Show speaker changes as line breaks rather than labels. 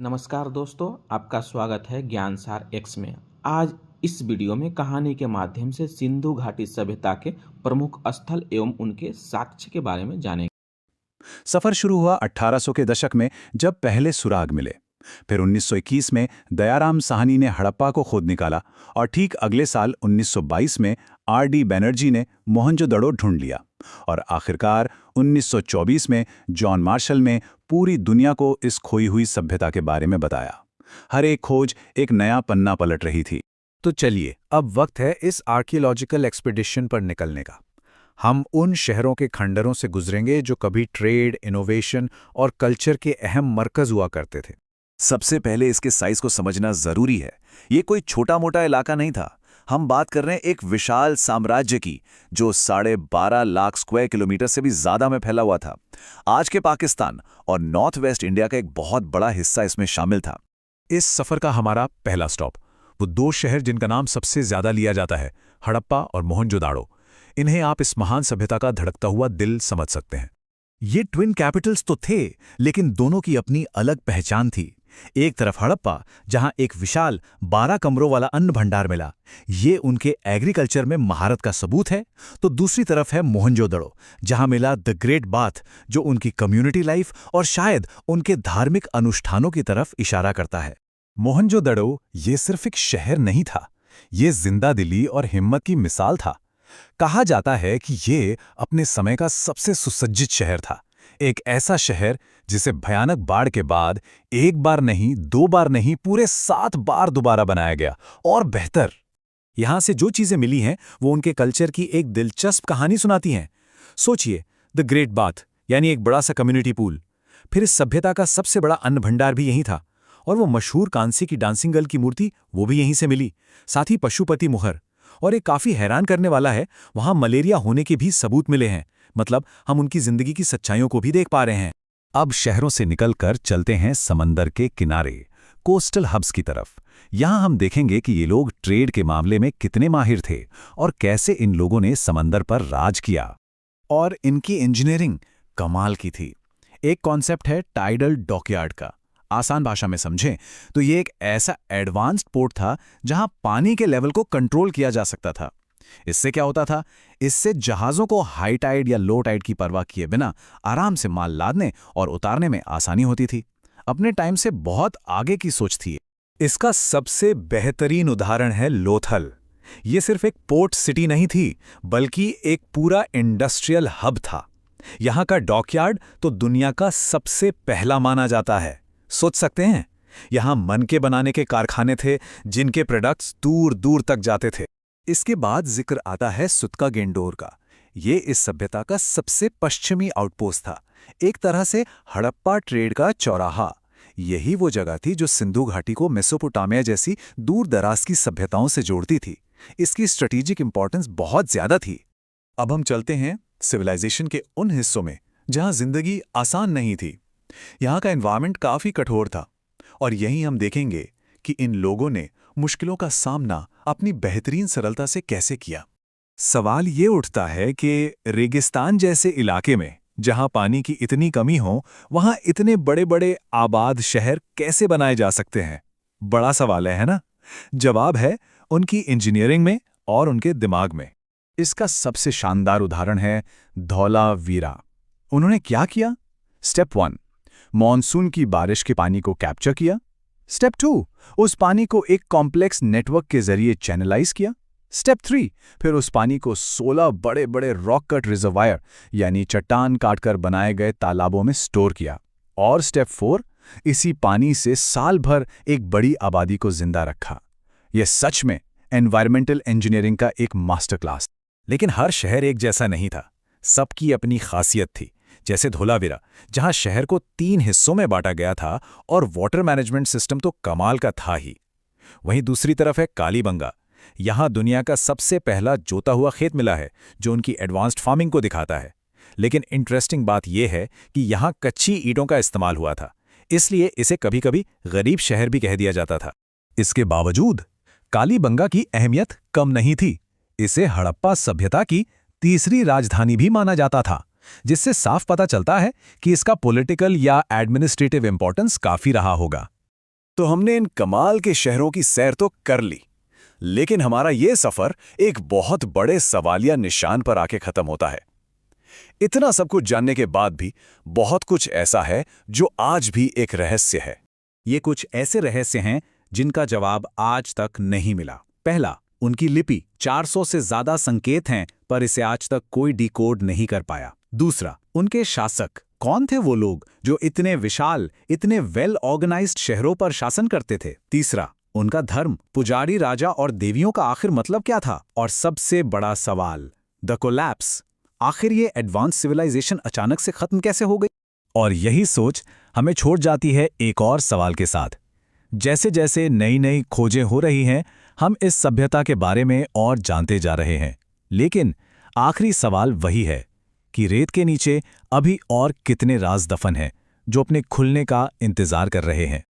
नमस्कार दोस्तों, आपका स्वागत है ज्ञानसार एक्स में। आज इस वीडियो में कहानी के माध्यम से सिंधु घाटी सभ्यता के प्रमुख स्थल एवं उनके साक्ष्य के बारे में जानेंगे।
सफर शुरू हुआ 1800 के दशक में, जब पहले सुराग मिले। फिर 1921 में दयाराम साहनी ने हड़प्पा को खोद निकाला और ठीक अगले साल 1922 में आर.डी. बनर्जी ने मोहनजोदड़ो ढूंढ लिया। और आखिरकार 1924 में जॉन मार्शल ने पूरी दुनिया को इस खोई हुई सभ्यता के बारे में बताया। हर एक खोज एक नया पन्ना पलट रही थी।
तो चलिए, अब वक्त है इस आर्कियोलॉजिकल एक्सपीडिशन पर निकलने का। हम उन शहरों के खंडरों से गुजरेंगे जो कभी ट्रेड, इनोवेशन और कल्चर के अहम मरकज हुआ करते थे।
सबसे पहले इसके साइज को समझना जरूरी है। ये कोई छोटा मोटा इलाका नहीं था। हम बात कर रहे हैं एक विशाल साम्राज्य की, जो 12.5 लाख स्क्वायर किलोमीटर से भी ज्यादा में फैला हुआ था। आज के पाकिस्तान और नॉर्थ वेस्ट इंडिया का एक बहुत बड़ा हिस्सा इसमें शामिल था।
इस सफर का हमारा पहला स्टॉप वो दो शहर जिनका नाम सबसे ज्यादा लिया जाता है, हड़प्पा और मोहनजोदाड़ो। इन्हें आप इस महान सभ्यता का धड़कता हुआ दिल समझ सकते हैं। ये ट्विन कैपिटल्स तो थे, लेकिन दोनों की अपनी अलग पहचान थी। एक तरफ हड़प्पा, जहां एक विशाल 12 कमरों वाला अन्न भंडार मिला, ये उनके एग्रीकल्चर में महारत का सबूत है। तो दूसरी तरफ है मोहनजोदड़ो, जहां मिला द ग्रेट बाथ, जो उनकी कम्युनिटी लाइफ और शायद उनके धार्मिक अनुष्ठानों की तरफ इशारा करता है। मोहनजोदड़ो ये सिर्फ एक शहर नहीं था, ये जिंदा दिली और हिम्मत की मिसाल था। कहा जाता है कि ये अपने समय का सबसे सुसज्जित शहर था। एक ऐसा शहर जिसे भयानक बाढ़ के बाद एक बार नहीं, 2 बार नहीं, पूरे 7 बार दोबारा बनाया गया, और बेहतर। यहां से जो चीजें मिली हैं वो उनके कल्चर की एक दिलचस्प कहानी सुनाती हैं। सोचिए, द ग्रेट बाथ यानी एक बड़ा सा कम्युनिटी पूल, फिर इस सभ्यता का सबसे बड़ा अन्न भंडार भी यहीं था, और वो मशहूर कांसे की डांसिंग गर्ल की मूर्ति वो भी यहीं से मिली। साथ ही पशुपति मुहर, और एक काफी हैरान करने वाला है, वहां मलेरिया होने के भी सबूत मिले हैं। मतलब हम उनकी जिंदगी की सच्चाइयों को भी देख पा रहे हैं। अब शहरों से निकलकर चलते हैं समंदर के किनारे, कोस्टल हब्स की तरफ। यहां हम देखेंगे कि ये लोग ट्रेड के मामले में कितने माहिर थे और कैसे इन लोगों ने समंदर पर राज किया। और इनकी इंजीनियरिंग कमाल की थी। एक कॉन्सेप्ट है टाइडल डॉकयार्ड का। आसान भाषा में समझें तो ये एक ऐसा एडवांस्ड पोर्ट था जहां पानी के लेवल को कंट्रोल किया जा सकता था। इससे क्या होता था? इससे जहाज़ों को हाई टाइड या लो टाइड की परवाह किए बिना आराम से माल लादने और उतारने में आसानी होती थी। अपने टाइम से बहुत आगे की सोच थी। इसका सबसे बेहतरीन उदाहरण है लोथल। ये सिर्फ एक पोर्ट सिटी नहीं थी, बल्कि एक पूरा इंडस्ट्रियल हब था। यहाँ का डॉकयार्ड तो दुनिया का सबसे पहला माना जाता है। सोच सकते हैं, यहाँ मनके बनाने के कारखाने थे जिनके प्रोडक्ट्स दूर दूर तक जाते थे। इसके बाद जिक्र आता है सुत्का-गेंडोर का। ये इस सभ्यता का सबसे पश्चिमी आउटपोस्ट था, एक तरह से हड़प्पा ट्रेड का चौराहा। यही वो जगह थी जो सिंधु घाटी को मेसोपोटामिया जैसी दूर दराज की सभ्यताओं से जोड़ती थी। इसकी स्ट्रेटेजिक इंपॉर्टेंस बहुत ज्यादा थी। अब हम चलते हैं सिविलाइजेशन के उन हिस्सों में जहां जिंदगी आसान नहीं थी। यहाँ का एनवायरनमेंट काफी कठोर था, और यहीं हम देखेंगे कि इन लोगों ने मुश्किलों का सामना अपनी बेहतरीन सरलता से कैसे किया। सवाल ये उठता है कि रेगिस्तान जैसे इलाके में, जहां पानी की इतनी कमी हो, वहां इतने बड़े बड़े आबाद शहर कैसे बनाए जा सकते हैं? बड़ा सवाल है ना? जवाब है उनकी इंजीनियरिंग में और उनके दिमाग में। इसका सबसे शानदार उदाहरण है धौलावीरा। उन्होंने क्या किया? स्टेप 1, मॉनसून की बारिश के पानी को कैप्चर किया। स्टेप 2, उस पानी को एक कॉम्प्लेक्स नेटवर्क के जरिए चैनलाइज किया। स्टेप 3, फिर उस पानी को 16 बड़े बड़े रॉक कट रिजर्वायर यानी चट्टान काटकर बनाए गए तालाबों में स्टोर किया। और स्टेप 4, इसी पानी से साल भर एक बड़ी आबादी को जिंदा रखा। यह सच में एनवायरमेंटल इंजीनियरिंग का एक मास्टर क्लास। लेकिन हर शहर एक जैसा नहीं था, सबकी अपनी खासियत थी। जैसे धोलावीरा, जहां शहर को 3 हिस्सों में बांटा गया था, और वाटर मैनेजमेंट सिस्टम तो कमाल का था ही। वहीं दूसरी तरफ है कालीबंगा। यहां दुनिया का सबसे पहला जोता हुआ खेत मिला है, जो उनकी एडवांस्ड फार्मिंग को दिखाता है। लेकिन इंटरेस्टिंग बात यह है कि यहां कच्ची ईंटों का इस्तेमाल हुआ था, इसलिए इसे कभी कभी गरीब शहर भी कह दिया जाता था। इसके बावजूद कालीबंगा की अहमियत कम नहीं थी। इसे हड़प्पा सभ्यता की तीसरी राजधानी भी माना जाता था, जिससे साफ पता चलता है कि इसका पॉलिटिकल या एडमिनिस्ट्रेटिव इंपॉर्टेंस काफी रहा होगा।
तो हमने इन कमाल के शहरों की सैर तो कर ली, लेकिन हमारा ये सफर एक बहुत बड़े सवालिया निशान पर आके खत्म होता है। इतना सब कुछ जानने के बाद भी बहुत कुछ ऐसा है जो आज भी एक रहस्य है।
ये कुछ ऐसे रहस्य हैं जिनका जवाब आज तक नहीं मिला। पहला, उनकी लिपि। 400 से ज्यादा संकेत हैं, पर इसे आज तक कोई डिकोड नहीं कर पाया। दूसरा, उनके शासक। कौन थे वो लोग जो इतने विशाल, इतने वेल ऑर्गेनाइज्ड शहरों पर शासन करते थे? तीसरा, उनका धर्म, पुजारी, राजा और देवियों का आखिर मतलब क्या था? और सबसे बड़ा सवाल, द कोलैप्स। आखिर ये एडवांस सिविलाइजेशन अचानक से खत्म कैसे हो गई?
और यही सोच हमें छोड़ जाती है एक और सवाल के साथ। जैसे जैसे नई नई खोजें हो रही हैं, हम इस सभ्यता के बारे में और जानते जा रहे हैं, लेकिन आखिरी सवाल वही है कि रेत के नीचे अभी और कितने राज दफन हैं जो अपने खुलने का इंतजार कर रहे हैं।